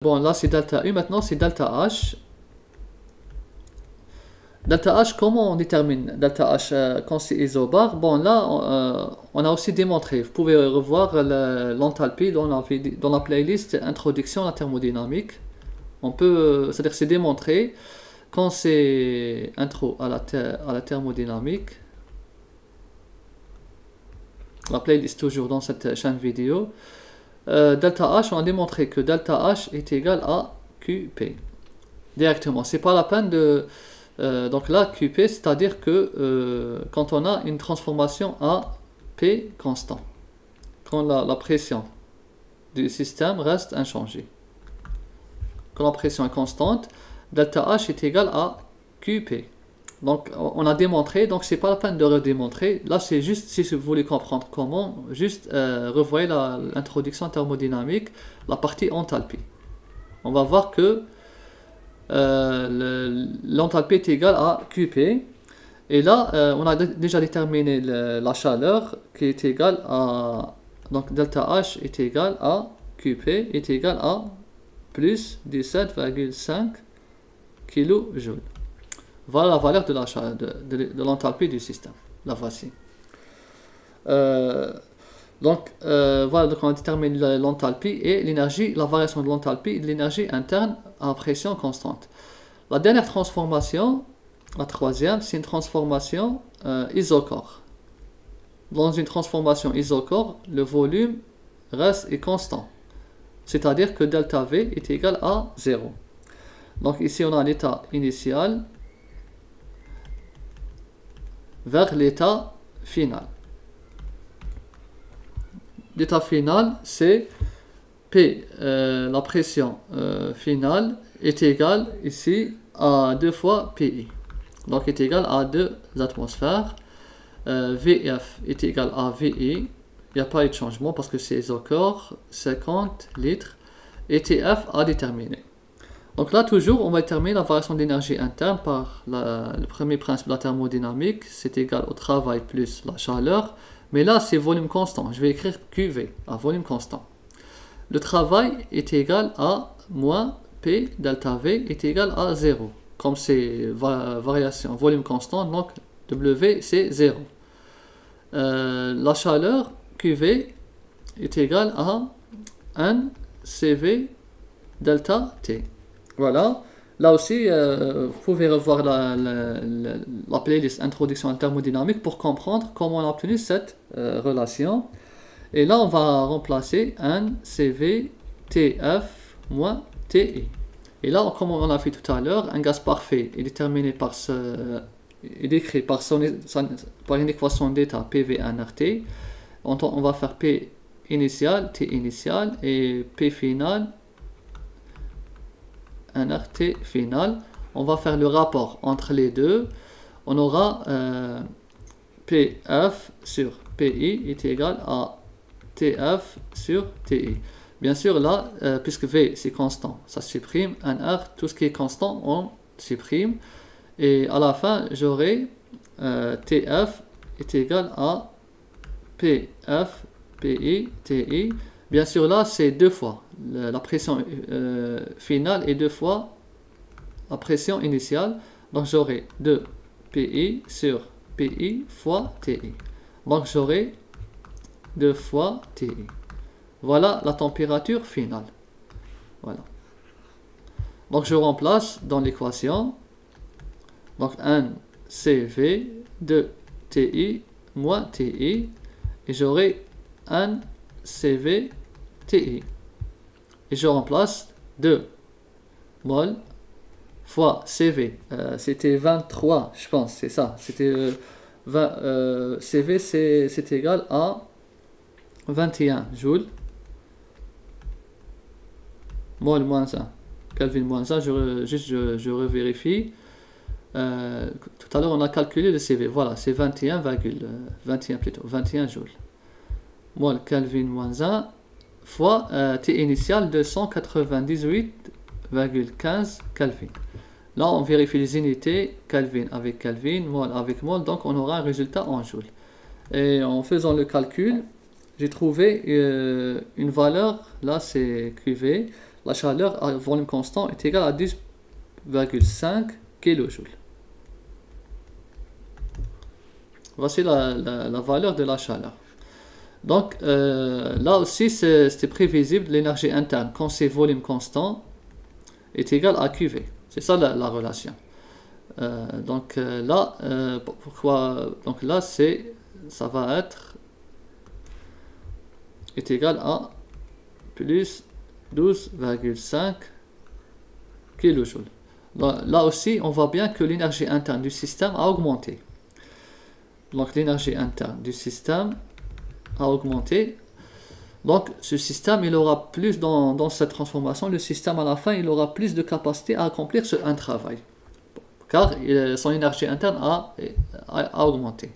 Bon, là c'est delta U, maintenant c'est delta H. Delta H, comment on détermine delta H quand c'est isobar? Bon, là, on a aussi démontré. Vous pouvez revoir l'enthalpie dans la playlist Introduction à la thermodynamique. On peut, c'est-à-dire c'est démontré quand c'est intro à la thermodynamique. La playlist toujours dans cette chaîne vidéo. Delta H, on a démontré que delta H est égal à QP. Directement. C'est pas la peine de... donc là, QP, c'est-à-dire que quand on a une transformation à P constant, quand la pression du système reste inchangée, quand la pression est constante, delta H est égal à QP. Donc on a démontré, donc c'est pas la peine de redémontrer. Là c'est juste, si vous voulez comprendre comment, juste revoyez l'introduction thermodynamique, la partie enthalpie. On va voir que l'enthalpie est égale à QP. Et là, on a déjà déterminé la chaleur qui est égale à... Donc delta H est égal à QP est égal à plus 17,5 kJ. Voilà la valeur de l'enthalpie du système. La voici. Voilà, donc on détermine l'enthalpie et l'énergie, la variation de l'enthalpie et de l'énergie interne à pression constante. La dernière transformation, la troisième, c'est une transformation isochore. Dans une transformation isochore, le volume est constant. C'est-à-dire que delta V est égal à 0. Donc ici on a l'état initial vers l'état final. L'état final, c'est P, la pression finale est égale ici à 2 fois PI. Donc est égal à 2 atmosphères. VF est égal à VI. Il n'y a pas eu de changement parce que c'est isochore, 50 litres. Et TF à déterminer. Donc là, toujours, on va déterminer la variation d'énergie interne par le premier principe de la thermodynamique. C'est égal au travail plus la chaleur. Mais là, c'est volume constant. Je vais écrire QV, à volume constant. Le travail est égal à moins P delta V est égal à 0. Comme c'est variation volume constant, donc W c'est 0. La chaleur QV est égale à 1 CV delta T. Voilà. Là aussi, vous pouvez revoir la playlist Introduction à la thermodynamique pour comprendre comment on a obtenu cette relation. Et là, on va remplacer 1 CV TF moins TI. Et là, comme on a fait tout à l'heure, un gaz parfait est déterminé par est décrit par une équation d'état PV1RT. On va faire P initial, T initial et P final, un RT final. On va faire le rapport entre les deux. On aura PF sur PI est égal à TF sur TI. Bien sûr, là, puisque V c'est constant, ça supprime. Un R, tout ce qui est constant, on supprime. Et à la fin, j'aurai TF est égal à PF, PI, TI. Bien sûr, là, c'est 2 fois. La pression finale est 2 fois la pression initiale. Donc, j'aurai 2 PI sur PI fois TI. Donc, j'aurai 2 fois TI. Voilà la température finale. Voilà. Donc, je remplace dans l'équation. Donc, 1 CV, 2 TI, moins TI. Et j'aurai 1 CV TI. Et je remplace 2 mol fois CV. C'était 23, je pense, c'est ça. C'était CV, c'est égal à 21 joules. Mol moins 1. Kelvin moins 1, je revérifie. Tout à l'heure, on a calculé le CV. Voilà, c'est 21 joules. Mol Kelvin moins 1 fois T initial 298,15 Kelvin. Là, on vérifie les unités Kelvin avec Kelvin, mol avec mol, donc on aura un résultat en joules. Et en faisant le calcul, j'ai trouvé une valeur, là c'est QV, la chaleur à volume constant est égale à 10,5 kJ. Voici la valeur de la chaleur. Donc là aussi c'était prévisible, l'énergie interne quand c'est volume constant est égale à QV. C'est ça la relation. Donc là, pourquoi? Donc là ça va être est égal à plus 12,5 kJ. Là aussi, on voit bien que l'énergie interne du système a augmenté. Donc l'énergie interne du système a augmenté. Donc ce système, il aura plus dans cette transformation, le système à la fin, il aura plus de capacité à accomplir un travail. Car son énergie interne a augmenté.